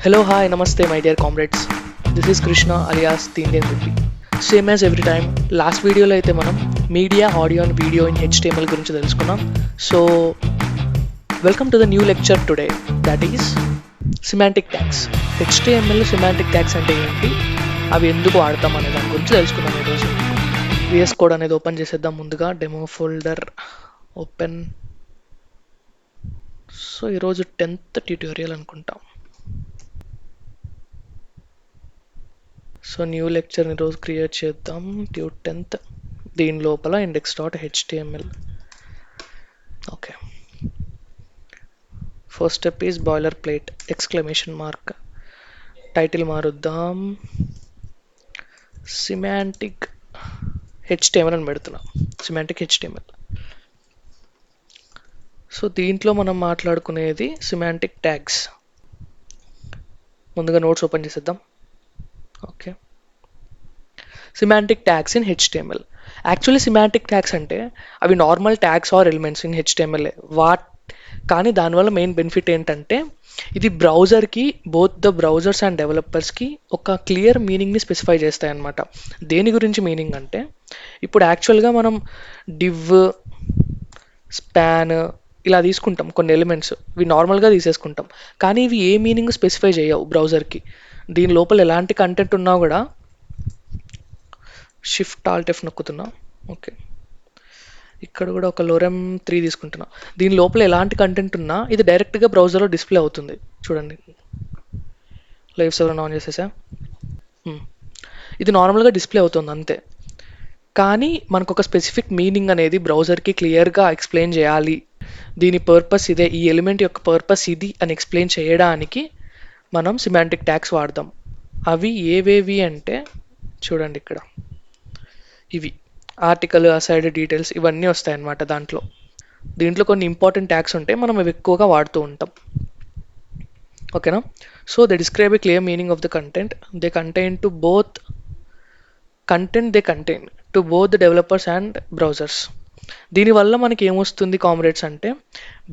Hello, hi, namaste, my dear comrades. This is Krishna alias The Indian Rupi. Same as every time, last వీడియోలో అయితే మనం media audio and video in HTML గురించి తెలుసుకున్నాం. So welcome to the new lecture today, that is semantic tags. HTML semantic tags అంటే ఏంటి, అవి ఎందుకు వాడతాం అనే దాని గురించి తెలుసుకున్నాం ఈరోజు. VS కోడ్ అనేది ఓపెన్ చేసేద్దాం. ముందుగా డెమో ఫోల్డర్ ఓపెన్. సో ఈరోజు 10th ట్యూటోరియల్ అనుకుంటాం. సో న్యూ లెక్చర్ ఈరోజు క్రియేట్ చేద్దాం. 10th దీని లోపల index.html. Okay, first step is boiler plate exclamation mark. Title మారుద్దాం, సిమాంటిక్ HTML అని పెడుతున్నాం. Semantic HTML. సో దీంట్లో మనం మాట్లాడుకునేది సిమాంటిక్ ట్యాగ్స్. ముందుగా నోట్స్ ఓపెన్ చేసేద్దాం. Okay, semantic tags in HTML. Actually semantic tags అంటే అవి normal tags or elements in HTML. కానీ దానివల్ల మెయిన్ బెనిఫిట్ ఏంటంటే ఇది బ్రౌజర్కి, బోత్ ద బ్రౌజర్స్ అండ్ డెవలపర్స్కి ఒక క్లియర్ మీనింగ్ని స్పెసిఫై చేస్తాయి అన్నమాట. దేని గురించి మీనింగ్ అంటే, ఇప్పుడు యాక్చువల్గా మనం డివ్, స్పాన్ ఇలా తీసుకుంటాం కొన్ని ఎలిమెంట్స్, ఇవి నార్మల్గా తీసేసుకుంటాం. కానీ ఇవి ఏ మీనింగ్ స్పెసిఫై చేయవు బ్రౌజర్కి. దీని లోపల ఎలాంటి కంటెంట్ ఉన్నా కూడా, షిఫ్ట్ ఆల్ట్ F నొక్కుతున్నా. ఓకే, ఇక్కడ కూడా ఒక లోరెమ్ 3 తీసుకుంటున్నా. దీని లోపల ఎలాంటి కంటెంట్ ఉన్నా ఇది డైరెక్ట్గా బ్రౌజర్లో డిస్ప్లే అవుతుంది. చూడండి, లైవ్ సర్వర్ ఆన్ చేసేసా. ఇది నార్మల్గా డిస్ప్లే అవుతుంది అంతే. కానీ మనకు ఒక స్పెసిఫిక్ మీనింగ్ అనేది బ్రౌజర్కి క్లియర్గా ఎక్స్ప్లెయిన్ చేయాలి, దీని పర్పస్ ఇదే, ఈ ఎలిమెంట్ యొక్క పర్పస్ ఇది అని ఎక్స్ప్లెయిన్ చేయడానికి మనం సిమాంటిక్ ట్యాగ్స్ వాడదాం. అవి ఏవేవి అంటే చూడండి, ఇక్కడ ఇవి ఆర్టికల్, అసైడ్, డీటెయిల్స్ ఇవన్నీ వస్తాయి అన్నమాట. దీంట్లో కొన్ని ఇంపార్టెంట్ ట్యాగ్స్ ఉంటాయి, మనం అవి ఎక్కువగా వాడుతూ ఉంటాం. ఓకేనా? So they describe a clear meaning of the content. They contain to both the developers and browsers. దీనివల్ల మనకి ఏమొస్తుంది కామ్రేడ్స్ అంటే,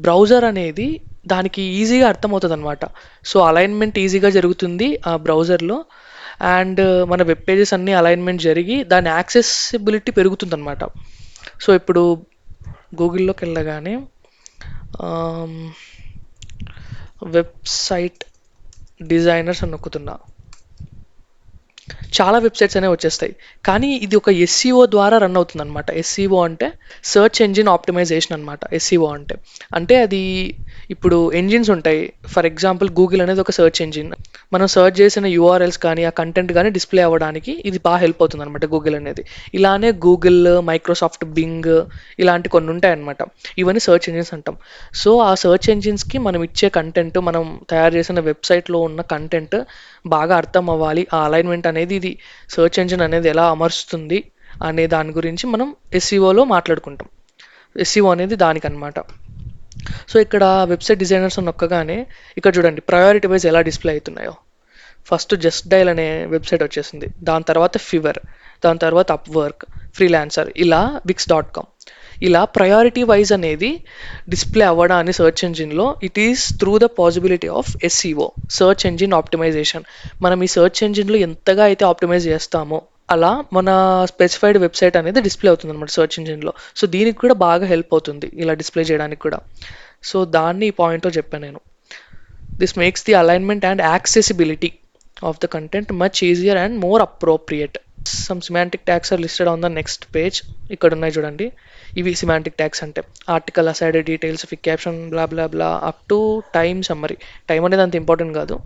బ్రౌజర్ అనేది దానికి ఈజీగా అర్థమవుతుంది అనమాట. సో అలైన్మెంట్ ఈజీగా జరుగుతుంది ఆ బ్రౌజర్లో, అండ్ మన వెబ్ పేజెస్ అన్నీ అలైన్మెంట్ జరిగి దాని యాక్సెసిబిలిటీ పెరుగుతుంది అనమాట. సో ఇప్పుడు గూగుల్లోకి వెళ్ళగానే వెబ్సైట్ డిజైనర్స్ అని నొక్కుతున్నా, చాలా వెబ్సైట్స్ అనేవి వచ్చేస్తాయి. కానీ ఇది ఒక SEO ద్వారా రన్ అవుతుంది అనమాట. SEO అంటే సర్చ్ ఎంజిన్ ఆప్టిమైజేషన్ అనమాట. SEO అంటే అది ఇప్పుడు ఎంజిన్స్ ఉంటాయి. ఫర్ ఎగ్జాంపుల్ గూగుల్ అనేది ఒక సర్చ్ ఎంజిన్. మనం సర్చ్ చేసిన URLs కానీ ఆ కంటెంట్ కానీ డిస్ప్లే అవ్వడానికి ఇది బాగా హెల్ప్ అవుతుంది అనమాట గూగుల్ అనేది. ఇలానే గూగుల్, మైక్రోసాఫ్ట్ బింగ్ ఇలాంటి కొన్ని ఉంటాయి అనమాట. ఇవన్నీ సర్చ్ ఎంజిన్స్ అంటాం. సో ఆ సర్చ్ ఎంజిన్స్కి మనం ఇచ్చే కంటెంట్, మనం తయారు చేసిన వెబ్సైట్లో ఉన్న కంటెంట్ బాగా అర్థం అవ్వాలి. ఆ అలైన్మెంట్ అనేది ఇది సర్చ్ ఎంజిన్ అనేది ఎలా అమర్చుతుంది అనే దాని గురించి మనం SEOలో మాట్లాడుకుంటాం. SEO అనేది దానికన్నమాట. సో ఇక్కడ వెబ్సైట్ డిజైనర్స్ నొక్కగానే ఇక్కడ చూడండి ప్రయారిటీ వైజ్ ఎలా డిస్ప్లే అవుతున్నాయో. ఫస్ట్ జస్ట్ డైల్ అనే వెబ్సైట్ వచ్చేసింది, దాని తర్వాత ఫీవర్, దాని తర్వాత అప్వర్క్, ఫ్రీలాన్సర్, ఇలా wix.com. ఇలా ప్రయారిటీ వైజ్ అనేది డిస్ప్లే అవ్వడాన్ని సర్చ్ ఎంజిన్లో, it is through the possibility of SEO, search engine optimisation. మనం ఈ సర్చ్ ఎంజిన్లో ఎంతగా అయితే ఆప్టిమైజ్ చేస్తామో అలా మన స్పెసిఫైడ్ వెబ్సైట్ అనేది డిస్ప్లే అవుతుంది అనమాట సర్చ్ ఇంజిన్లో. సో దీనికి కూడా బాగా హెల్ప్ అవుతుంది ఇలా డిస్ప్లే చేయడానికి కూడా. సో దాన్ని ఈ పాయింట్లో చెప్పాను నేను. This makes the alignment and accessibility of the content much easier and more appropriate. Some semantic tags are listed on the next page. ఇక్కడ ఉన్నాయి చూడండి, ఇవి సిమాంటిక్ ట్యాగ్స్ అంటే article, aside, details, figcaption, blah blah blah up to time summary. Time అనేది అంత important కాదు,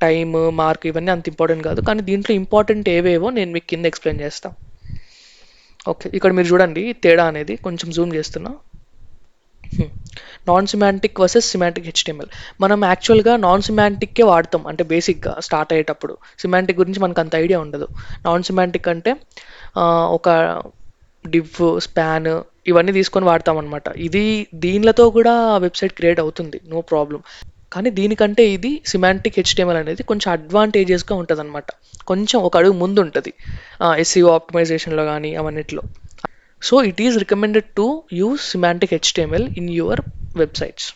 time, mark ఇవన్నీ అంత ఇంపార్టెంట్ కాదు, కానీ దీంట్లో ఇంపార్టెంట్ ఏవేవో నేను మీకు కింద ఎక్స్ప్లెయిన్ చేస్తాను. ఓకే, ఇక్కడ మీరు చూడండి తేడా అనేది, కొంచెం జూమ్ చేస్తున్నా. Non semantic versus semantic HTML. మనం యాక్చువల్గా నాన్ సిమాంటిక్కే వాడతాం, అంటే బేసిక్గా స్టార్ట్ అయ్యేటప్పుడు. సిమాంటిక్ గురించి మనకు అంత ఐడియా ఉండదు. నాన్ సిమాంటిక్ అంటే ఒక డివ్, స్పాన్ ఇవన్నీ తీసుకొని వాడతాం అనమాట. దీనిలతో కూడా వెబ్సైట్ క్రియేట్ అవుతుంది, నో ప్రాబ్లం. కానీ దీనికంటే ఇది సిమాంటిక్ HTML అనేది కొంచెం అడ్వాంటేజెస్గా ఉంటుంది అనమాట. కొంచెం ఒక అడుగు ముందు ఉంటుంది SEO ఆప్టిమైజేషన్లో కానీ అవన్నిట్లో. So it is recommended to use semantic HTML in your websites.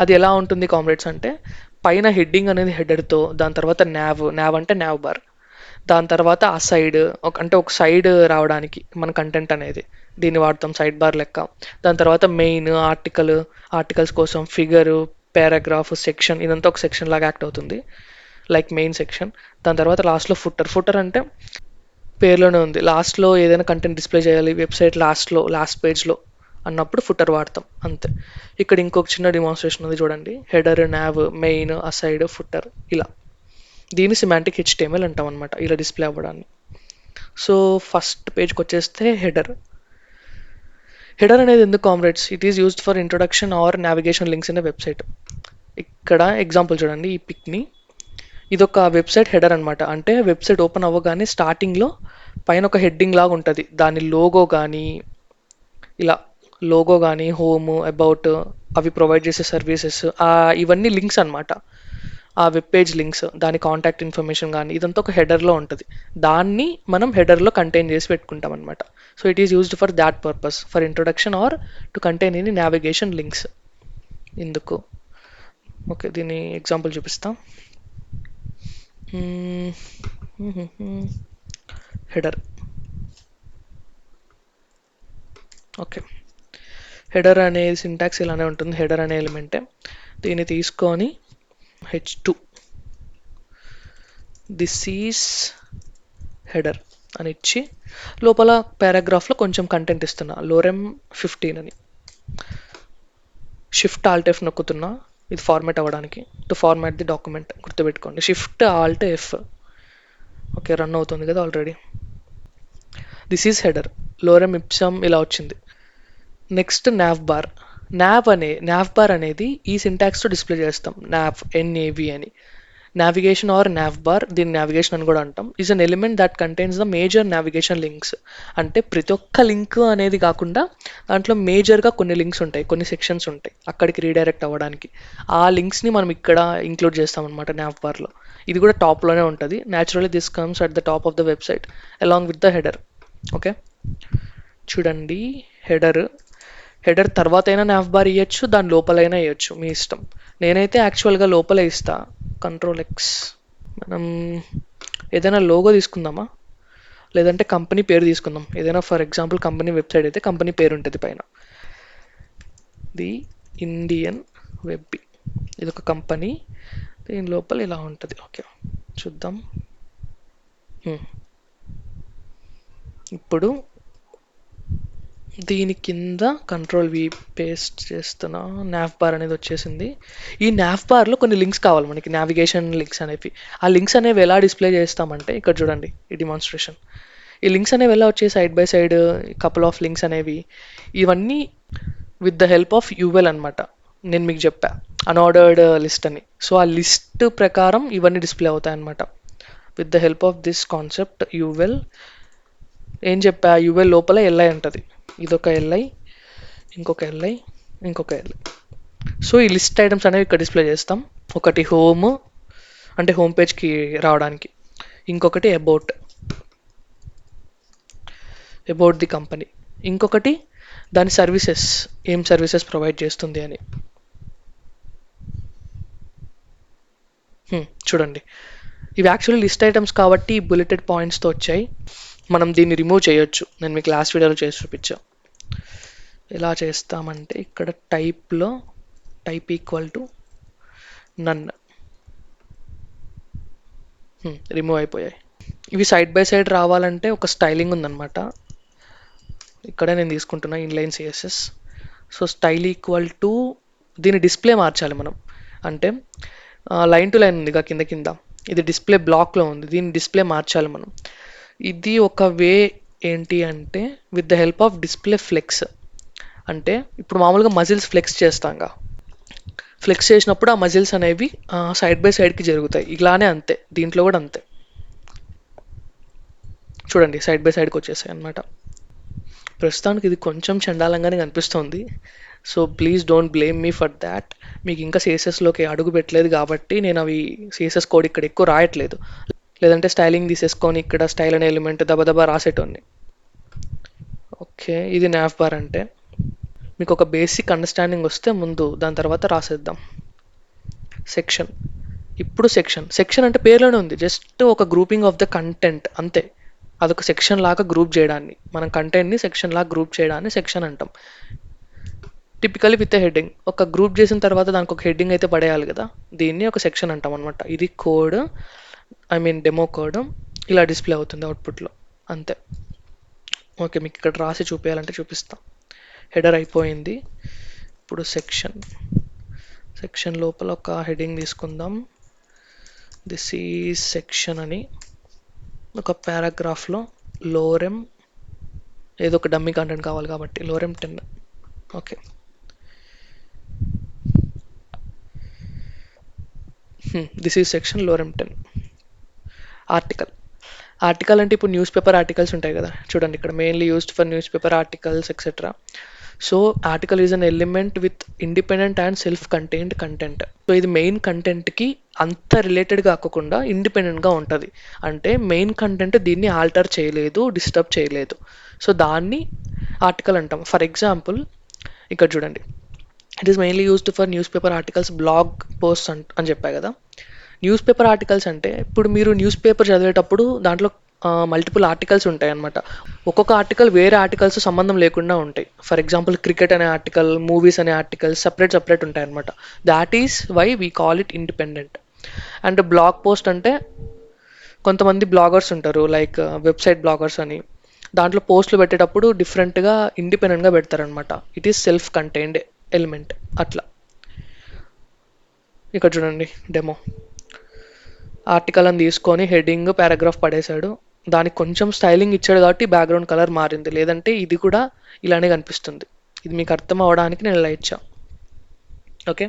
అది ఎలా ఉంటుంది కామ్రేడ్స్ అంటే, పైన హెడ్డింగ్ అనేది హెడర్తో, దాని తర్వాత నావ్ అంటే నావ్ బార్, దాని తర్వాత ఆ సైడ్ అంటే ఒక సైడ్ రావడానికి మన కంటెంట్ అనేది దీన్ని వాడతాం సైడ్ బార్ లెక్క. దాని తర్వాత మెయిన్ ఆర్టికల్స్ కోసం ఫిగరు, పారాగ్రాఫ్, సెక్షన్, ఇదంతా ఒక సెక్షన్ లాగా యాక్ట్ అవుతుంది, లైక్ మెయిన్ సెక్షన్. దాని తర్వాత లాస్ట్లో ఫుటర్ అంటే పేర్లోనే ఉంది, లాస్ట్లో ఏదైనా కంటెంట్ డిస్ప్లే చేయాలి వెబ్సైట్ లాస్ట్ పేజ్లో అన్నప్పుడు ఫుటర్ వాడతాం అంతే. ఇక్కడ ఇంకొక చిన్న డిమాన్స్ట్రేషన్ ఉంది చూడండి, header, now, main, aside, footer ఇలా. దీన్ని సిమాంటిక్ హెచ్టిఎంఎల్ అంటాం అనమాట, ఇలా డిస్ప్లే అవ్వడాన్ని. సో ఫస్ట్ పేజ్కి వచ్చేస్తే హెడర్ అనేది ఎందుకు comrades, it is used for introduction or navigation links in website. ఇక్కడ ఎగ్జాంపుల్ చూడండి ఈ పిక్ని, ఇదొక వెబ్సైట్ హెడర్ అనమాట. అంటే వెబ్సైట్ ఓపెన్ అవ్వగానే స్టార్టింగ్లో పైన ఒక హెడ్డింగ్ లాగా ఉంటుంది, దాని లోగో కానీ హోమ్, అబౌట్, అవి ప్రొవైడ్ చేసే సర్వీసెస్, ఇవన్నీ లింక్స్ అనమాట, ఆ వెబ్ పేజ్ లింక్స్, దాని కాంటాక్ట్ ఇన్ఫర్మేషన్ కానీ ఇదంతా ఒక హెడర్లో ఉంటుంది. దాన్ని మనం హెడర్లో కంటైన్ చేసి పెట్టుకుంటాం అనమాట. So it is used for that purpose, for introduction or to contain any navigation links. ఇందుకు ఓకే, దీని ఎగ్జాంపుల్ చూపిస్తాం. హెడర్. ఓకే, హెడర్ అనే సింటాక్స్ ఇలానే ఉంటుంది. హెడర్ అనే ఎలిమెంటే, దీన్ని తీసుకొని h2 దిస్ ఈస్ హెడర్ అని ఇచ్చి లోపల పారాగ్రాఫ్లో కొంచెం కంటెంట్ ఇస్తున్నా, లోరెమ్ 15 అని. షిఫ్ట్ ఆల్ట్ ఎఫ్ నొక్కుతున్నా ఇది ఫార్మాట్ అవ్వడానికి, టు ఫార్మాట్ ది డాక్యుమెంట్, గుర్తుపెట్టుకోండి shift alt F. Okay, run అవుతుంది కదా already. This is header, lorem ipsum ఇలా వచ్చింది. Next nav bar. Nav bar అనేది ఈ సింటాక్స్తో డిస్ప్లే చేస్తాం, NAV అని. నావిగేషన్ ఆర్ నావ్ బార్, దీన్ని నావిగేషన్ అని కూడా అంటాం, is an element that contains the major navigation links. అంటే ప్రతి ఒక్క లింక్ అనేది కాకుండా దాంట్లో మేజర్గా కొన్ని లింక్స్ ఉంటాయి, కొన్ని సెక్షన్స్ ఉంటాయి అక్కడికి రీడైరెక్ట్ అవ్వడానికి. ఆ లింక్స్ని మనం ఇక్కడ ఇంక్లూడ్ చేస్తాం అనమాట నావ్ బార్లో. ఇది కూడా టాప్లోనే ఉంటుంది. Naturally this comes at the top of the website along with the header. Okay, చూడండి హెడర్ తర్వాత అయినా నావ్ బార్ ఇవ్వచ్చు, దాని లోపలైనా ఇవ్వచ్చు, మీ ఇష్టం. నేనైతే యాక్చువల్గా లోపలే ఇస్తా. Ctrl+X. మనం ఏదైనా లోగో తీసుకుందామా, లేదంటే కంపెనీ పేరు తీసుకుందాం. ఏదైనా ఫర్ ఎగ్జాంపుల్ కంపెనీ వెబ్సైట్ అయితే కంపెనీ పేరు ఉంటుంది పైన, ది ఇండియన్ వెబ్, ఇది ఒక కంపెనీ, దీని లోపల ఇలా ఉంటుంది. ఓకే, చూద్దాం. ఇప్పుడు దీని కింద Ctrl+V పేస్ట్ చేస్తున్నా, నావ్ బార్ అనేది వచ్చేసింది. ఈ నావ్ బార్లో కొన్ని లింక్స్ కావాలి మనకి, నావిగేషన్ లింక్స్ అనేవి. ఆ లింక్స్ అనేవి ఎలా డిస్ప్లే చేస్తామంటే ఇక్కడ చూడండి ఈ డిమాన్స్ట్రేషన్. ఈ లింక్స్ అనేవి ఎలా వచ్చాయి, side by side couple of links అనేవి, ఇవన్నీ with the help of UL అనమాట. నేను మీకు చెప్పా అన్ఆర్డర్డ్ లిస్ట్ అని. సో ఆ లిస్ట్ ప్రకారం ఇవన్నీ డిస్ప్లే అవుతాయి అనమాట with the help of this concept UL. ఏం చెప్పా, యూవెల్ లోపల LI ఉంటుంది, ఇదొక LI, ఇంకొక LI, ఇంకొక LI. సో ఈ లిస్ట్ ఐటమ్స్ అనేవి ఇక్కడ డిస్ప్లే చేస్తాం. ఒకటి హోమ్ అంటే హోమ్ పేజ్కి రావడానికి, ఇంకొకటి అబౌట్ ది కంపెనీ, ఇంకొకటి దాని సర్వీసెస్, ఏం సర్వీసెస్ ప్రొవైడ్ చేస్తుంది అని. చూడండి ఇవి యాక్చువల్లీ లిస్ట్ ఐటమ్స్ కాబట్టి బుల్లెటెడ్ పాయింట్స్తో వచ్చాయి. మనం దీన్ని రిమూవ్ చేయొచ్చు, నేను మీకు లాస్ట్ వీడియోలో చేసి చూపించా. ఎలా చేస్తామంటే ఇక్కడ type equal to none, remove అయిపోయాయి. ఇవి సైడ్ బై సైడ్ రావాలంటే ఒక స్టైలింగ్ ఉందన్నమాట, ఇక్కడే నేను తీసుకుంటున్నా inline CSS. So style equal to, దీని డిస్ప్లే మార్చాలి మనం. అంటే లైన్ టు లైన్ ఉంది కింద, ఇది డిస్ప్లే బ్లాక్లో ఉంది, దీన్ని డిస్ప్లే మార్చాలి మనం. ఇది ఒక వే ఏంటి అంటే with the help of display flex. అంటే ఇప్పుడు మామూలుగా మజిల్స్ ఫ్లెక్స్ చేస్తాంగా, ఫ్లెక్స్ చేసినప్పుడు ఆ మజిల్స్ అనేవి సైడ్ బై సైడ్కి జరుగుతాయి, ఇలానే అంతే దీంట్లో కూడా అంతే. చూడండి సైడ్ బై సైడ్కి వచ్చేసాయి అనమాట. ప్రస్తుతానికి ఇది కొంచెం చండాలంగానే కనిపిస్తుంది, so please don't blame me for that. మీకు ఇంకా CSSలోకి అడుగు పెట్టలేదు కాబట్టి నేను అవి CSS కోడ్ ఇక్కడ ఎక్కువ రాయట్లేదు, లేదంటే స్టైలింగ్ తీసేసుకొని ఇక్కడ స్టైల్ అనే ఎలిమెంట్ దబదబా రాసేటోన్ని. ఓకే, ఇది నావ్ బార్ అంటే. మీకు ఒక బేసిక్ అండర్స్టాండింగ్ వస్తే ముందు దాని తర్వాత రాసేద్దాం. సెక్షన్. ఇప్పుడు సెక్షన్ అంటే పేర్లోనే ఉంది, జస్ట్ ఒక గ్రూపింగ్ ఆఫ్ ద కంటెంట్ అంతే. అదొక సెక్షన్ లాగా గ్రూప్ చేయడాన్ని, మనం కంటెంట్ని సెక్షన్ లాగా గ్రూప్ చేయడాన్ని సెక్షన్ అంటాం. టిపికలీ విత్ హెడ్డింగ్, ఒక గ్రూప్ చేసిన తర్వాత దానికి ఒక హెడ్డింగ్ అయితే పడేయాలి కదా, దీన్ని ఒక సెక్షన్ అంటాం అనమాట. ఇది కోడ్, డెమో కోడ్ ఇలా డిస్ప్లే అవుతుంది అవుట్పుట్లో, అంతే. ఓకే, మీకు ఇక్కడ రాసి చూపించాలంటే చూపిస్తాం. హెడర్ అయిపోయింది. ఇప్పుడు సెక్షన్ లోపల ఒక హెడ్డింగ్ తీసుకుందాం. దిస్ ఈజ్ సెక్షన్ అని ఒక పారాగ్రాఫ్లో లోరెమ్, ఏదో ఒక డమ్మీ కంటెంట్ కావాలి కాబట్టి lorem 10. Okay, this is section lorem 10. Article అంటే ఇప్పుడు న్యూస్ పేపర్ ఆర్టికల్స్ ఉంటాయి కదా, చూడండి ఇక్కడ mainly used for newspaper articles etcetera. So article is an element with independent and self contained content. So ఇది main కంటెంట్కి అంత రిలేటెడ్ కాకుండా ఇండిపెండెంట్గా ఉంటుంది. అంటే మెయిన్ కంటెంట్ దీన్ని ఆల్టర్ చేయలేదు, డిస్టర్బ్ చేయలేదు. సో దాన్ని ఆర్టికల్ అంటాం. ఫర్ ఎగ్జాంపుల్ ఇక్కడ చూడండి, it is mainly used for newspaper articles, blog post అని చెప్పా కదా. న్యూస్ పేపర్ ఆర్టికల్స్ అంటే ఇప్పుడు మీరు న్యూస్ పేపర్ చదివేటప్పుడు దాంట్లో మల్టిపుల్ ఆర్టికల్స్ ఉంటాయి అన్నమాట. ఒక్కొక్క ఆర్టికల్ వేరే ఆర్టికల్స్ సంబంధం లేకుండా ఉంటాయి. ఫర్ ఎగ్జాంపుల్ క్రికెట్ అనే ఆర్టికల్, మూవీస్ అనే ఆర్టికల్స్ సపరేట్ ఉంటాయి అనమాట. That is why we call it independent. And blog post అంటే కొంతమంది బ్లాగర్స్ ఉంటారు, లైక్ వెబ్సైట్ బ్లాగర్స్ అని, దాంట్లో పోస్టులు పెట్టేటప్పుడు డిఫరెంట్గా ఇండిపెండెంట్గా పెడతారనమాట. It is self contained element అట్లా. ఇక్కడ చూడండి డెమో, ఆర్టికల్ అని తీసుకొని హెడ్డింగ్ పారాగ్రాఫ్ పడేశాడు, దానికి కొంచెం స్టైలింగ్ ఇచ్చాడు కాబట్టి బ్యాక్గ్రౌండ్ కలర్ మారింది, లేదంటే ఇది కూడా ఇలానే కనిపిస్తుంది. ఇది మీకు అర్థం అవడానికి నేను ఇలా ఇచ్చా. ఓకే,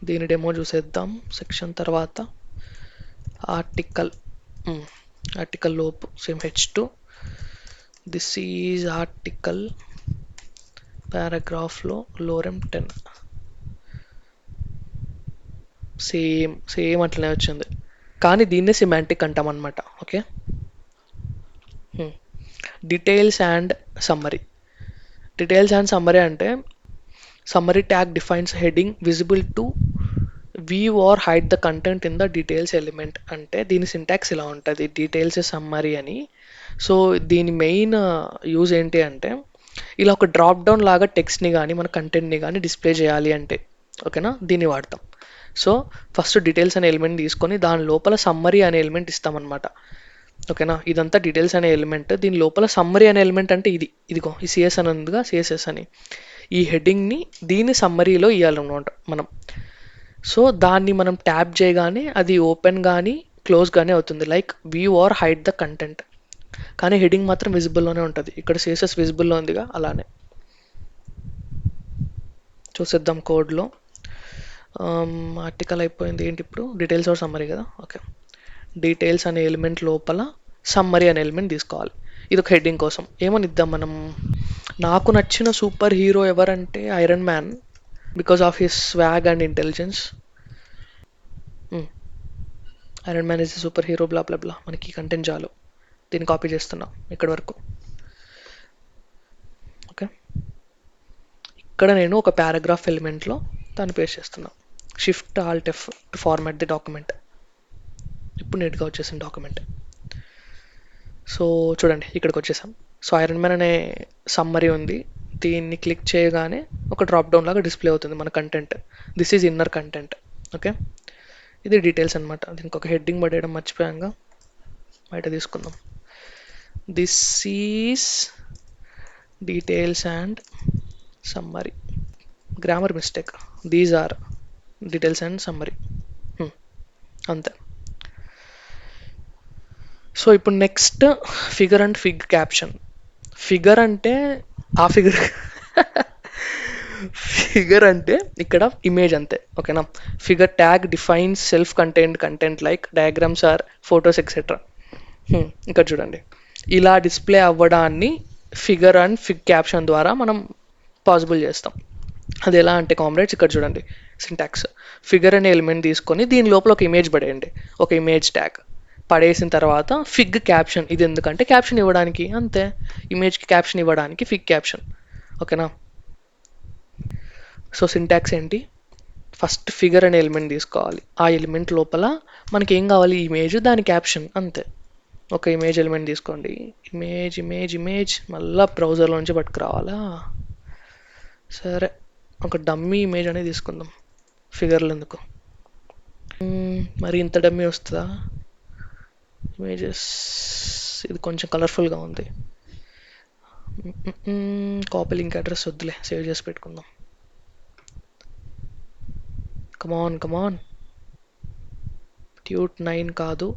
దీని డెమో చూసేద్దాం. సెక్షన్ తర్వాత ఆర్టికల్ లోపు same H2. This is article, పారాగ్రాఫ్లో లోరెమ్ 10. సేమ్ అట్లనే వచ్చింది, కానీ దీన్నే సిమాంటిక్ అంటాం అనమాట. Okay, details and summary. Details and summary అంటే summary tag defines heading visible to view or hide the content in the details element. అంటే దీని సింటాక్స్ ఇలా ఉంటుంది, డీటెయిల్స్ సమ్మరీ అని. సో దీని మెయిన్ యూజ్ ఏంటి అంటే, ఇలా ఒక డ్రాప్ డౌన్ లాగా టెక్స్ట్ని కానీ మన కంటెంట్ని కానీ డిస్ప్లే చేయాలి అంటే, ఓకేనా, దీన్ని వాడతాం. సో ఫస్ట్ డీటెయిల్స్ అనే ఎలిమెంట్ తీసుకొని దాని లోపల సమ్మరీ అనే ఎలిమెంట్ ఇస్తామన్నమాట. ఓకేనా, ఇదంతా డీటెయిల్స్ అనే ఎలిమెంట్, దీని లోపల సమ్మరీ అనే ఎలిమెంట్ అంటే ఇదిగో ఈ సిఎస్ అని ఉందిగా, సిఎస్ఎస్ అని, ఈ హెడ్డింగ్ని దీని సమ్మరీలో ఇవ్వాలన్నమాట మనం. సో దాన్ని మనం ట్యాప్ చేయగానే అది ఓపెన్ కానీ క్లోజ్ కానీ అవుతుంది, like view or hide the content. కానీ హెడ్డింగ్ మాత్రం విజిబుల్లోనే ఉంటుంది. ఇక్కడ సిఎస్ఎస్ విజిబుల్లో ఉందిగా, అలానే చూసేద్దాం కోడ్లో. ఆర్టికల్ అయిపోయింది, ఏంటి ఇప్పుడు డీటెయిల్స్ ఆర్ సమ్మరీ కదా. ఓకే, డీటెయిల్స్ అనే ఎలిమెంట్ లోపల సమ్మరీ అనే ఎలిమెంట్ తీసుకోవాలి. ఇది ఒక హెడ్డింగ్ కోసం. ఏమని ఇద్దాం మనం? నాకు నచ్చిన సూపర్ హీరో ఎవరంటే Iron Man, because of his swag and intelligence. Iron Man is the superhero blah blah blah. మనకి కంటెంట్ చాలు, దీన్ని కాపీ చేస్తున్నాం ఇక్కడి వరకు. ఓకే, ఇక్కడ నేను ఒక పారాగ్రాఫ్ ఎలిమెంట్లో దాన్ని పేస్ట్ చేస్తున్నా. Shift Alt F to format the document. ఇప్పుడు నీట్గా వచ్చేసింది డాక్యుమెంట్. సో చూడండి ఇక్కడికి వచ్చేసాం. సో ఐరన్ మ్యాన్ అనే సమ్మరీ ఉంది, దీన్ని క్లిక్ చేయగానే ఒక డ్రాప్ డౌన్ లాగా డిస్ప్లే అవుతుంది మన content. This is inner content. Okay, ఇది డీటెయిల్స్ అనమాట. దీనికి ఒక హెడ్డింగ్ పడేయడం మర్చిపోయాంగా, బయట తీసుకుందాం. This is details and summary. Grammar mistake, these are details and summary, అంతే. సో ఇప్పుడు next figure and fig caption. Figure అంటే ఆ ఫిగర్ అంటే ఇక్కడ ఇమేజ్ అంతే, ఓకేనా. Figure tag defines self contained content like diagrams or photos etcetera. ఇక్కడ చూడండి, ఇలా డిస్ప్లే అవ్వడాన్ని ఫిగర్ అండ్ ఫిగ్ క్యాప్షన్ ద్వారా మనం పాసిబుల్ చేస్తాం. అది ఎలా అంటే కామ్రేడ్స్, ఇక్కడ చూడండి సింటాక్స్. ఫిగర్ అనే ఎలిమెంట్ తీసుకొని దీని లోపల ఒక ఇమేజ్ పడేయండి, ఒక ఇమేజ్ ట్యాగ్ పడేసిన తర్వాత ఫిగ్ క్యాప్షన్. ఇది ఎందుకంటే క్యాప్షన్ ఇవ్వడానికి, అంతే. ఇమేజ్కి క్యాప్షన్ ఇవ్వడానికి ఫిగ్ క్యాప్షన్, ఓకేనా. సో సింటాక్స్ ఏంటి? ఫస్ట్ ఫిగర్ అనే ఎలిమెంట్ తీసుకోవాలి. ఆ ఎలిమెంట్ లోపల మనకి ఏం కావాలి, ఇమేజ్, దాని క్యాప్షన్, అంతే. ఒక ఇమేజ్ ఎలిమెంట్ తీసుకోండి. ఇమేజ్ ఇమేజ్ ఇమేజ్ మళ్ళీ బ్రౌజర్లో నుంచి పట్టుకురావాలా? సరే, ఒక డమ్మీ ఇమేజ్ అనేది తీసుకుందాం. ఫిగర్లు ఎందుకు, మరి ఇంత డమ్మీ వస్తుందా? ఇమేజెస్, ఇది కొంచెం కలర్ఫుల్గా ఉంది. కాపీ లింక్ అడ్రస్ వద్దులే, సేవ్ చేసి పెట్టుకుందాం. కమాన్ కమాన్, ట్యూట్ 9 కాదు,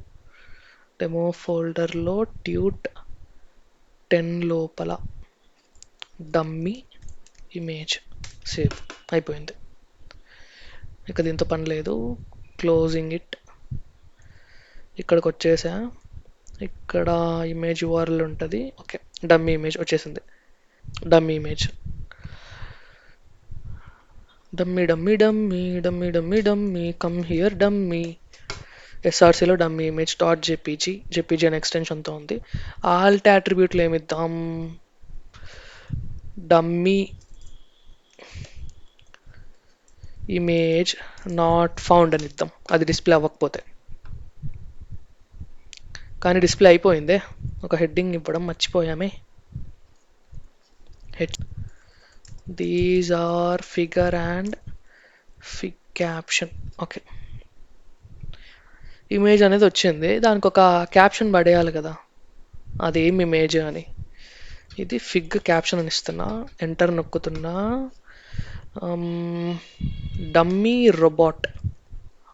డెమో ఫోల్డర్లో ట్యూట్ 10 లోపల డమ్మీ ఇమేజ్, సేవ్ అయిపోయింది. ఇక దీంతో పని లేదు, క్లోజింగ్ ఇట్. ఇక్కడికి వచ్చేసా, ఇక్కడ ఇమేజ్ యూఆర్ఎల్ ఉంటుంది. ఓకే, డమ్మీ ఇమేజ్ వచ్చేసింది. Dummy image, dummy dummy dummy dummy dummy dummy come here dummy. ఎస్ఆర్సీలో dummy image dot JPG, JPG అనే ఎక్స్టెన్షన్తో ఉంది. ఆల్ట్ అట్రిబ్యూట్లు ఏమిద్దాం, డమ్మీ ఇమేజ్ నాట్ ఫౌండ్ అని ఇద్దాం, అది డిస్ప్లే అవ్వకపోతే. కానీ డిస్ప్లే అయిపోయిందే. ఒక హెడ్డింగ్ ఇవ్వడం మర్చిపోయామే. Head, these are figure and fig caption. Okay, image అనేది వచ్చింది, దానికి ఒక క్యాప్షన్ పడేయాలి కదా, అదేం ఇమేజ్ అని. ఇది ఫిగ్ క్యాప్షన్ అని ఇస్తున్నా, ఎంటర్ నొక్కుతున్నా. డమ్మీ రోబోట్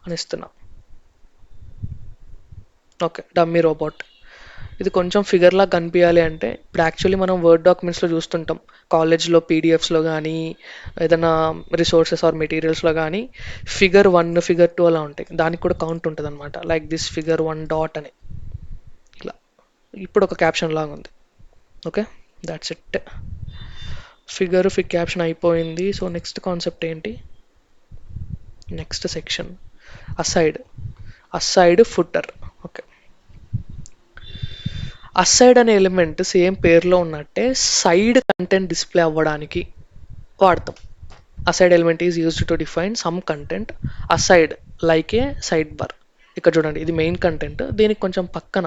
అని ఇస్తున్నా. Okay, dummy robot. ఇది కొంచెం ఫిగర్లా కనిపించాలి అంటే, ఇప్పుడు యాక్చువల్లీ మనం వర్డ్ డాక్యుమెంట్స్లో చూస్తుంటాం, కాలేజ్లో పీడిఎఫ్స్లో కానీ ఏదైనా రిసోర్సెస్ ఆర్ మెటీరియల్స్లో కానీ ఫిగర్ 1 ఫిగర్ 2 అలా ఉంటాయి. దానికి కూడా కౌంట్ ఉంటుంది అనమాట, లైక్ దిస్ ఫిగర్ 1 డాట్ అని. ఇలా ఇప్పుడు ఒక క్యాప్షన్ లాగా ఉంది. Okay, that's it. Figure fig caption అయిపోయింది. సో నెక్స్ట్ కాన్సెప్ట్ ఏంటి, next section aside. Aside footer. Okay, aside అనే ఎలిమెంట్ సేమ్ పేరులో ఉన్నట్టే సైడ్ కంటెంట్ డిస్ప్లే అవ్వడానికి వాడతాం. Aside element is used to define some content aside like a side bar. ఇక్కడ చూడండి, ఇది మెయిన్ కంటెంట్, దీనికి కొంచెం పక్కన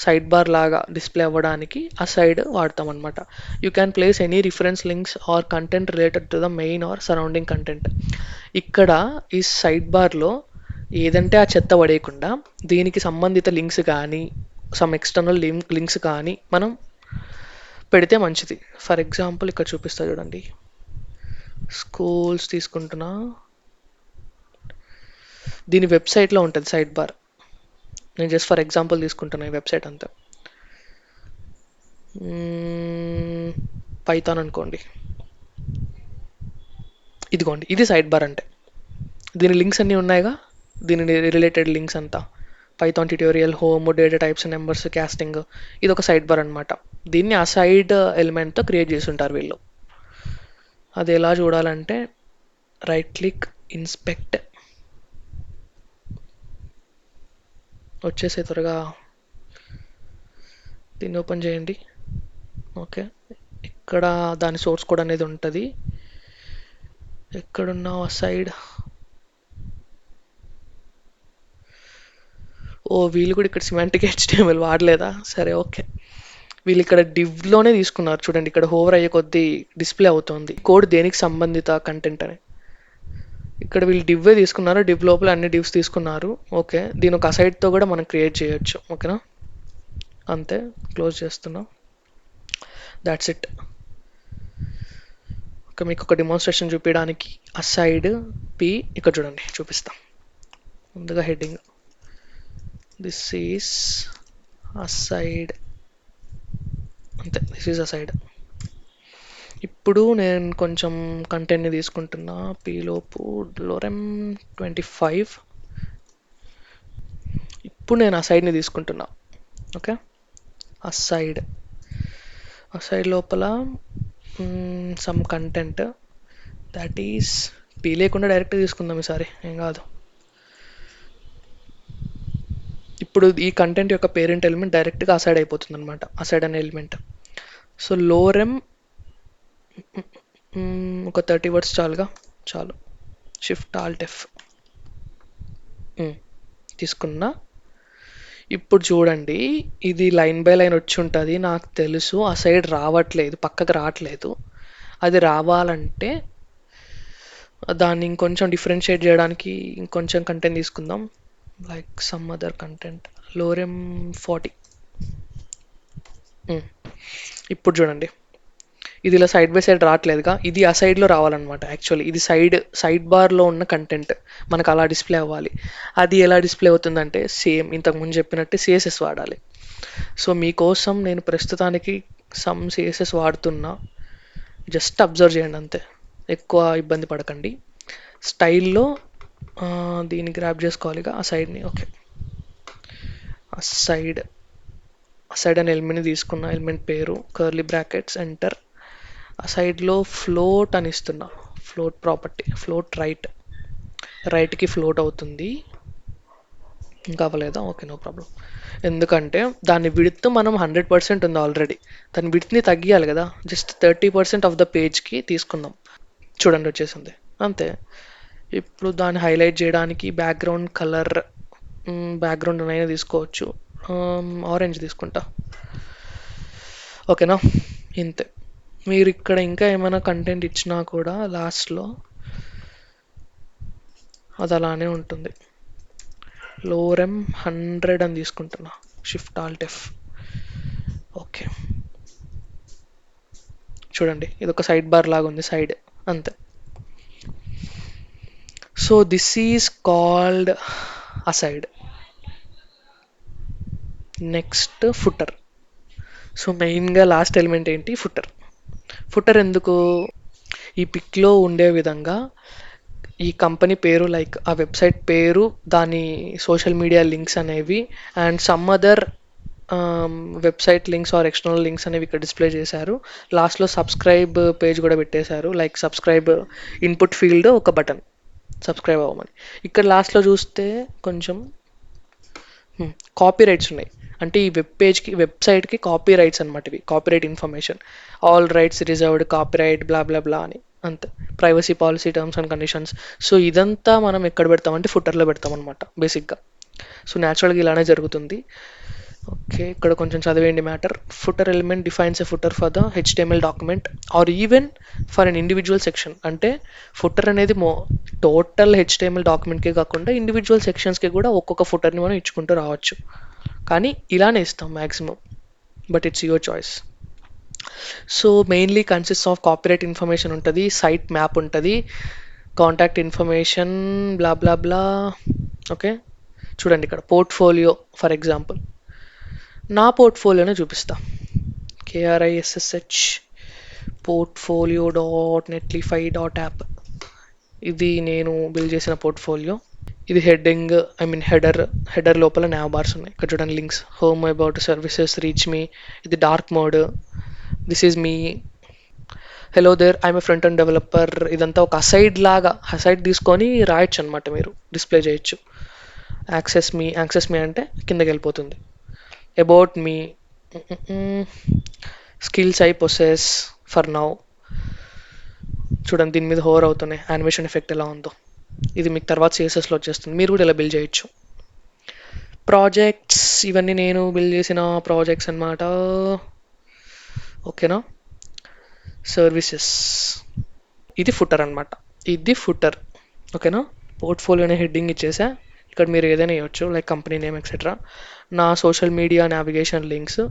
సైడ్ బార్ లాగా డిస్ప్లే అవ్వడానికి అసైడ్ వాడతాం అనమాట. You can place any reference links or content related to the main or surrounding content. ఇక్కడ ఈ సైడ్ బార్లో ఏదంటే ఆ చెత్త పడేయకుండా దీనికి సంబంధిత లింక్స్ కానీ సమ్ ఎక్స్టర్నల్ లింక్స్ కానీ మనం పెడితే మంచిది. ఫర్ ఎగ్జాంపుల్ ఇక్కడ చూపిస్తా చూడండి, స్కూల్స్ తీసుకుంటున్నా, దీని వెబ్సైట్లో ఉంటుంది సైడ్ బార్. నేను జస్ట్ ఫర్ ఎగ్జాంపుల్ తీసుకుంటున్నా ఈ వెబ్సైట్ అంతా. పైథాన్ అనుకోండి, ఇదిగోండి, ఇది సైడ్ బార్ అంటే. దీని లింక్స్ అన్నీ ఉన్నాయిగా, దీని రిలేటెడ్ లింక్స్ అంతా, Python tutorial, home, data types, numbers, casting, ఇది ఒక సైడ్ బార్ అనమాట. దీన్ని అసైడ్ ఎలిమెంట్తో క్రియేట్ చేసి ఉంటారు వీళ్ళు. అది ఎలా చూడాలంటే, రైట్ క్లిక్, ఇన్స్పెక్ట్, వచ్చేసే త్వరగా దీన్ని ఓపెన్ చేయండి. ఓకే, ఇక్కడ దాని సోర్స్ కోడ్ అనేది ఉంటుంది. ఎక్కడున్నా అసైడ్, ఓ వీళ్ళు కూడా ఇక్కడ సిమాంటిక్ HTML వాడలేదా? సరే, ఓకే. వీళ్ళు ఇక్కడ డివ్లోనే తీసుకున్నారు చూడండి, ఇక్కడ హోవర్ అయ్యే కొద్దీ డిస్ప్లే అవుతుంది కోడ్ దేనికి సంబంధిత కంటెంట్ అని. ఇక్కడ వీళ్ళు డివ్వే తీసుకున్నారు, డివ్ లోపల అన్ని డివ్స్ తీసుకున్నారు. ఓకే, దీని ఒక అసైడ్తో కూడా మనం క్రియేట్ చేయొచ్చు. ఓకేనా, అంతే, క్లోజ్ చేస్తున్నాం. That's it. ఓకే, మీకు ఒక డెమోన్స్ట్రేషన్ చూపించడానికి అసైడ్ పి ఇక్కడ చూడండి చూపిస్తాం. ముందుగా హెడ్డింగ్, దిస్ ఈస్ అసైడ్, అంతే, దిస్ ఈజ్ అసైడ్. ఇప్పుడు నేను కొంచెం కంటెంట్ని తీసుకుంటున్నా, పీలోపు లోరెమ్ 25. ఇప్పుడు నేను అసైడ్ని తీసుకుంటున్నా. ఓకే, అసైడ్ లోపల some content that is P లేకుండా డైరెక్ట్గా తీసుకుందాం ఈసారి, ఏం కాదు. ఇప్పుడు ఈ కంటెంట్ యొక్క పేరెంట్ ఎలిమెంట్ డైరెక్ట్గా అసైడ్ అయిపోతుంది అనమాట, అసైడ్ అనే ఎలిమెంట్. సో లోరెమ్ ఒక 30 words చాలుగా, చాలు. షిఫ్ట్ ఆల్ట్ ఎఫ్ తీసుకున్నా. ఇప్పుడు చూడండి, ఇది లైన్ బై లైన్ వచ్చి ఉంటుంది నాకు తెలుసు. ఆ సైడ్ రావట్లేదు, పక్కకు రావట్లేదు. అది రావాలంటే దాన్ని ఇంకొంచెం డిఫరెన్షియేట్ చేయడానికి ఇంకొంచెం కంటెంట్ తీసుకుందాం. Like some other content, lorem 40. ఇప్పుడు చూడండి, ఇది ఇలా సైడ్ బై సైడ్ రావట్లేదుగా, ఇది ఆ సైడ్లో రావాలన్నమాట. యాక్చువల్లీ ఇది సైడ్ బార్లో ఉన్న కంటెంట్ మనకు అలా డిస్ప్లే అవ్వాలి. అది ఎలా డిస్ప్లే అవుతుందంటే సేమ్ ఇంతకుముందు చెప్పినట్టే సిఎస్ఎస్ వాడాలి. సో మీకోసం నేను ప్రస్తుతానికి సమ్ సిఎస్ఎస్ వాడుతున్నా, జస్ట్ అబ్జర్వ్ చేయండి అంతే, ఎక్కువ ఇబ్బంది పడకండి. స్టైల్లో దీన్ని గ్రాప్ చేసుకోవాలిగా ఆ సైడ్ని. ఓకే, ఆ సైడ్ అనే ఎలిమెంట్ని తీసుకున్న, ఎలిమెంట్ పేరు కర్లీ బ్రాకెట్స్ ఎంటర్. ఆ సైడ్లో ఫ్లోట్ అని ఇస్తున్నా, ఫ్లోట్ ప్రాపర్టీ, ఫ్లోట్ రైట్కి ఫ్లోట్ అవుతుంది. ఇంకా అవ్వలేదా? Okay, no problem. ఎందుకంటే దాని విడ్త్ మనం 100% ఉంది ఆల్రెడీ, దాని విడ్త్ని తగ్గియాలి కదా, జస్ట్ 30% ఆఫ్ ద పేజ్కి తీసుకుందాం. చూడండి వచ్చేసింది అంతే. ఇప్పుడు దాన్ని హైలైట్ చేయడానికి బ్యాక్గ్రౌండ్ కలర్, బ్యాక్గ్రౌండ్ అయినా తీసుకోవచ్చు, ఆరెంజ్ తీసుకుంటా. ఓకేనా, ఇంతే. మీరు ఇక్కడ ఇంకా ఏమైనా కంటెంట్ ఇచ్చినా కూడా లాస్ట్లో అది అలానే ఉంటుంది. లోరెమ్ 100 అని తీసుకుంటున్నా, షిఫ్ట్ ఆల్ట్ ఎఫ్. ఓకే, చూడండి ఇది ఒక సైడ్ బార్ లాగా ఉంది, సైడ్ అంతే. So this is called aside. Next footer. So మెయిన్గా లాస్ట్ ఎలిమెంట్ ఏంటి? ఫుటర్ ఎందుకు? ఈ పిక్లో ఉండే విధంగా ఈ కంపెనీ పేరు, లైక్ ఆ వెబ్సైట్ పేరు, దాని సోషల్ మీడియా లింక్స్ అనేవి, and some other website links or external links అనేవి ఇక్కడ డిస్ప్లే చేశారు. లాస్ట్లో సబ్స్క్రైబ్ పేజ్ కూడా పెట్టేశారు, లైక్ సబ్స్క్రైబ్ ఇన్పుట్ ఫీల్డ్ ఒక బటన్ సబ్స్క్రైబ్ అవ్వమని. ఇక్కడ లాస్ట్లో చూస్తే కొంచెం కాపీ రైట్స్ ఉన్నాయి. అంటే ఈ వెబ్సైట్కి కాపీ రైట్స్ అనమాట. ఇవి copyright information, all rights reserved, copyright blah blah blah అని అంతే, privacy policy, terms and conditions. So ఇదంతా మనం ఎక్కడ పెడతామంటే ఫుటర్లో పెడతాం అనమాట బేసిక్గా. సో న్యాచురల్గా ఇలానే జరుగుతుంది. ఓకే, ఇక్కడ కొంచెం చదివేయండి matter. Footer element defines a footer for the HTML document or even for an individual section. అంటే ఫుటర్ అనేది టోటల్ హెచ్టిఎంఎల్ డాక్యుమెంట్కే కాకుండా ఇండివిజువల్ సెక్షన్స్కి కూడా ఒక్కొక్క ఫుటర్ని మనం ఇచ్చుకుంటూ రావచ్చు. కానీ ఇలానే ఇస్తాం maximum, but it's your choice. So mainly consist of copyright information ఉంటుంది, సైట్ మ్యాప్ ఉంటుంది, కాంటాక్ట్ ఇన్ఫర్మేషన్, బ్లా బ్లా బ్లా. ఓకే, చూడండి ఇక్కడ పోర్ట్ఫోలియో. ఫర్ ఎగ్జాంపుల్ నా పోర్ట్ఫోలియోనే చూపిస్తా, KRISSH portfolio.netlify.app. ఇది నేను బిల్డ్ చేసిన పోర్ట్ఫోలియో. ఇది హెడ్డింగ్, హెడర్ లోపల nav బార్స్ ఉన్నాయి. ఇక్కడ చూడండి links, home, about, services, reach me. ఇది dark mode. This is me, hello there, I'm a front and developer. ఇదంతా ఒక అసైడ్ తీసుకొని రాయొచ్చు అనమాట, మీరు డిస్ప్లే చేయొచ్చు. యాక్సెస్ మీ అంటే కిందకి వెళ్ళిపోతుంది. About me, skills I possess for now. చూడండి దీని మీద హోవర్ అవుతున్నాయి, యానిమేషన్ ఎఫెక్ట్ ఎలా ఉందో. ఇది మీకు తర్వాత CSSలో వచ్చేస్తుంది, మీరు కూడా ఇలా బిల్డ్ చేయొచ్చు. ప్రాజెక్ట్స్, ఇవన్నీ నేను బిల్డ్ చేసిన ప్రాజెక్ట్స్ అన్నమాట. ఓకేనా. సర్వీసెస్, ఇది ఫుటర్ అనమాట, ఇది ఫుటర్. ఓకేనా. పోర్ట్ఫోలియోనే హెడ్డింగ్ ఇచ్చేసా. ఇక్కడ మీరు ఏదైనా ఇవ్వచ్చు, లైక్ కంపెనీ నేమ్ ఎక్సెట్రా. నా సోషల్ మీడియా నావిగేషన్ లింక్స్.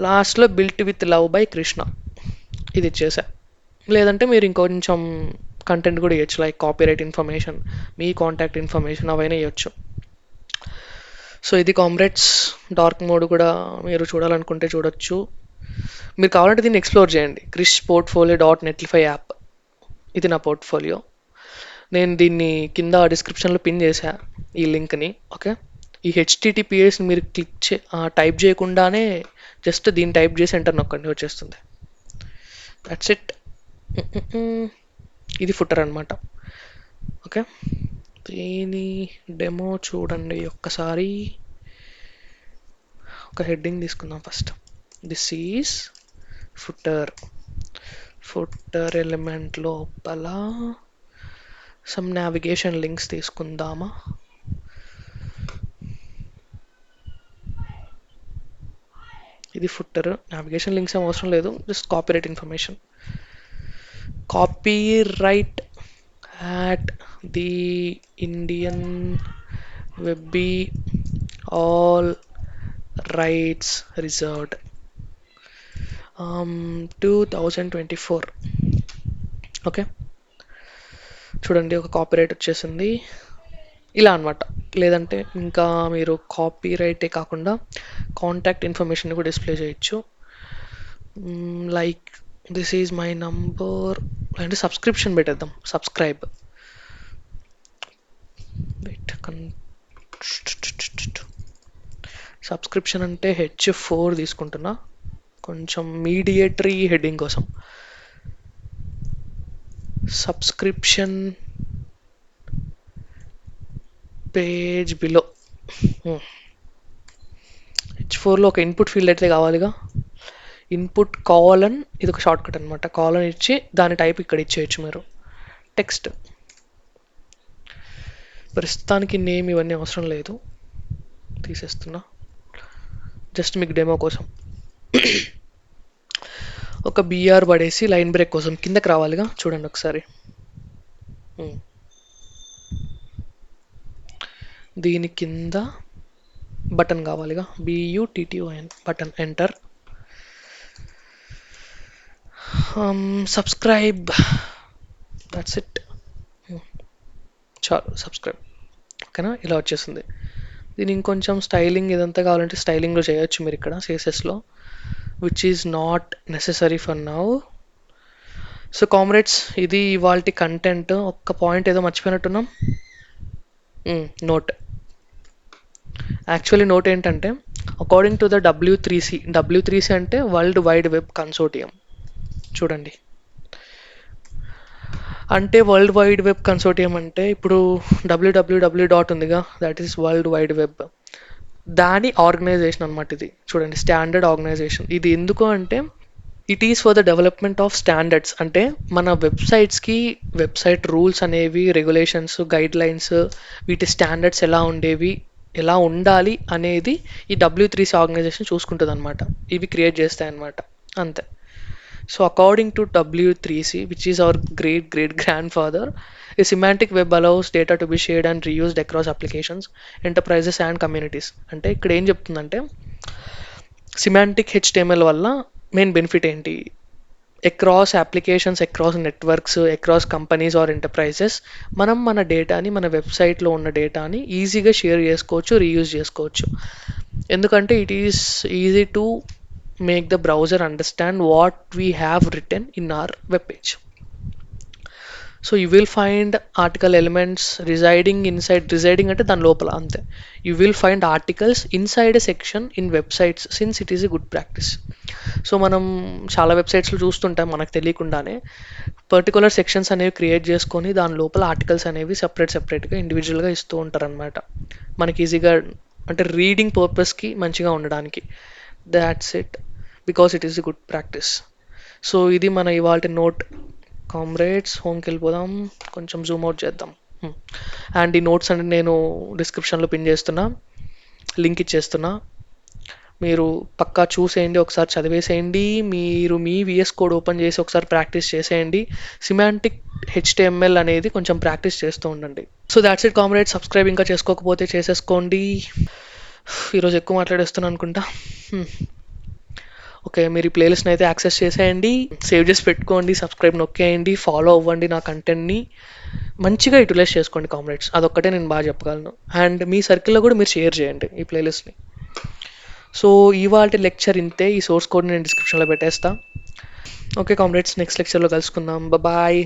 లాస్ట్లో built with love by Krishna, ఇది ఇచ్చేసా. లేదంటే మీరు ఇంకొంచెం కంటెంట్ కూడా ఇవ్వచ్చు, లైక్ కాపీరైట్ ఇన్ఫర్మేషన్, మీ కాంటాక్ట్ ఇన్ఫర్మేషన్, అవైనా ఇవ్వచ్చు. సో ఇది కామ్రేడ్స్. డార్క్ మోడ్ కూడా మీరు చూడాలనుకుంటే చూడొచ్చు. మీరు కావాలంటే దీన్ని ఎక్స్ప్లోర్ చేయండి, క్రిష్ portfolio.netlify యాప్. ఇది నా పోర్ట్ఫోలియో. నేను దీన్ని కింద డిస్క్రిప్షన్లో పిన్ చేశా ఈ లింక్ని. ఓకే, ఈ HTTPSని మీరు టైప్ చేయకుండానే జస్ట్ దీన్ని టైప్ చేసి ఎంటర్ నొక్కండి, వచ్చేస్తుంది. That's it. ఇది ఫుటర్ అనమాట. ఓకే, దీని డెమో చూడండి ఒక్కసారి. ఒక హెడ్డింగ్ తీసుకుందాం first. This is footer element లోపల సమ్ నావిగేషన్ లింక్స్ తీసుకుందామా? ఇది ఫుట్టర్. నావిగేషన్ లింక్స్ ఏం అవసరం లేదు, just copyright information. Copyright at the Indian Webby, all rights reserved. 2024. Okay, చూడండి ఒక కాపీరైట్ వచ్చేసింది ఇలా అనమాట. లేదంటే ఇంకా మీరు కాపీరైటే కాకుండా కాంటాక్ట్ ఇన్ఫర్మేషన్ కూడా డిస్ప్లే చేయొచ్చు. Like this is my number అంటే సబ్స్క్రిప్షన్ పెట్టేద్దాం. సబ్స్క్రైబ్ వెయిట్ సబ్స్క్రిప్షన్ అంటే H4 తీసుకుంటున్నా, కొంచెం మీడియేటరీ హెడ్డింగ్ కోసం. సబ్స్క్రిప్షన్ పేజ్ బిలో H4లో ఒక ఇన్పుట్ ఫీల్డ్ అయితే కావాలిగా. ఇన్పుట్ కాలన్, ఇది ఒక షార్ట్ కట్ అనమాట. కాలన్ ఇచ్చి దాని టైప్ ఇక్కడ ఇచ్చేయచ్చు మీరు. టెక్స్ట్, ప్రస్తుతానికి నేమ్ ఇవన్నీ అవసరం లేదు, తీసేస్తున్నా జస్ట్ మీకు డెమో కోసం. ఒక BR పడేసి లైన్ బ్రేక్ కోసం కిందకి రావాలిగా, చూడండి ఒకసారి. దీని కింద బటన్ కావాలిగా, BUTTON button, enter. Subscribe, that's it, చాలు సబ్స్క్రైబ్. ఓకేనా, ఇలా వచ్చేసింది. దీని ఇంకొంచెం స్టైలింగ్ ఇదంతా కావాలంటే స్టైలింగ్లో చేయొచ్చు మీరు ఇక్కడ CSSలో, which is not necessary for now. So comrades, ఇది ఇవాల్టి కంటెంట్. ఒక్క పాయింట్ ఏదో మర్చిపోయినట్టున్నాం, నోట్. యాక్చువల్లీ నోట్ ఏంటంటే, అకార్డింగ్ టు ద W3C అంటే వరల్డ్ వైడ్ వెబ్ కన్సోర్టియం. చూడండి, అంటే వరల్డ్ వైడ్ వెబ్ కన్సోర్టియం అంటే ఇప్పుడు www ఉందిగా, that is world wide web, దాని ఆర్గనైజేషన్ అనమాట ఇది. చూడండి, స్టాండర్డ్ ఆర్గనైజేషన్. ఇది ఎందుకు అంటే, it is for the development of standards. అంటే మన వెబ్సైట్స్కి వెబ్సైట్ రూల్స్ అనేవి, రెగ్యులేషన్స్, గైడ్ లైన్స్, వీటి స్టాండర్డ్స్ ఎలా ఉండేవి, ఎలా ఉండాలి అనేది ఈ W3C ఆర్గనైజేషన్ చూసుకుంటుంది అనమాట. ఇవి క్రియేట్ చేస్తాయి అనమాట, అంతే. So according to W3C, which is our great grandfather, a semantic web allows data to be shared and reused across applications, enterprises and communities. అంటే ఇక్కడ ఏం చెప్తుందంటే, సిమాంటిక్ HTML వల్ల మెయిన్ బెనిఫిట్ ఏంటి, across applications, across networks, across companies or enterprises మనం మన డేటాని, మన వెబ్సైట్లో ఉన్న డేటాని ఈజీగా షేర్ చేసుకోవచ్చు, రీయూజ్ చేసుకోవచ్చు. ఎందుకంటే it is easy to make the browser understand what we have written in our web page. So you will find article elements residing అంటే దాని లోపల అంతే. You will find articles inside a section in websites since it is a good practice. So మనం చాలా వెబ్సైట్స్లో చూస్తుంటాం మనకు తెలియకుండానే particular sections అనేవి క్రియేట్ చేసుకొని దాని లోపల ఆర్టికల్స్ అనేవి సెపరేట్గా ఇండివిజువల్గా ఇస్తూ ఉంటారనమాట, మనకి ఈజీగా అంటే రీడింగ్ పర్పస్కి మంచిగా ఉండడానికి. That's it, because it is a good practice. So ఇది మన ఇవాల్టి నోట్. కామ్రేడ్స్, హోమ్కి వెళ్ళిపోదాం, కొంచెం జూమ్ అవుట్ చేద్దాం. అండ్ ఈ నోట్స్ అంటే నేను డిస్క్రిప్షన్లో పిన్ చేస్తున్నా, లింక్ ఇచ్చేస్తున్నా, మీరు పక్కా చూసేయండి, ఒకసారి చదివేసేయండి. మీరు మీ VS కోడ్ ఓపెన్ చేసి ఒకసారి ప్రాక్టీస్ చేసేయండి. సిమాంటిక్ HTML అనేది కొంచెం ప్రాక్టీస్ చేస్తూ ఉండండి. So that's it comrades. Subscribe ఇంకా చేసుకోకపోతే చేసేసుకోండి. ఈరోజు ఎక్కువ మాట్లాడేస్తున్నాను అనుకుంటా. ఓకే, మీరు ఈ ప్లేలిస్ట్ని అయితే యాక్సెస్ చేసేయండి, సేవ్ చేసి పెట్టుకోండి, సబ్స్క్రైబ్ నొక్కేయండి, ఫాలో అవ్వండి, నా కంటెంట్ని మంచిగా యూటిలైజ్ చేసుకోండి కామ్రేడ్స్. అదొక్కటే నేను బాగా చెప్పగలను. అండ్ మీ సర్కిల్లో కూడా మీరు షేర్ చేయండి ఈ ప్లేలిస్ట్ని. సో ఇవాల్టి లెక్చర్ ఇంతే. ఈ సోర్స్ కోడ్ నేను డిస్క్రిప్షన్లో పెట్టేస్తా. ఓకే కామ్రేడ్స్, నెక్స్ట్ లెక్చర్లో కలుసుకుందాం. బాయ్.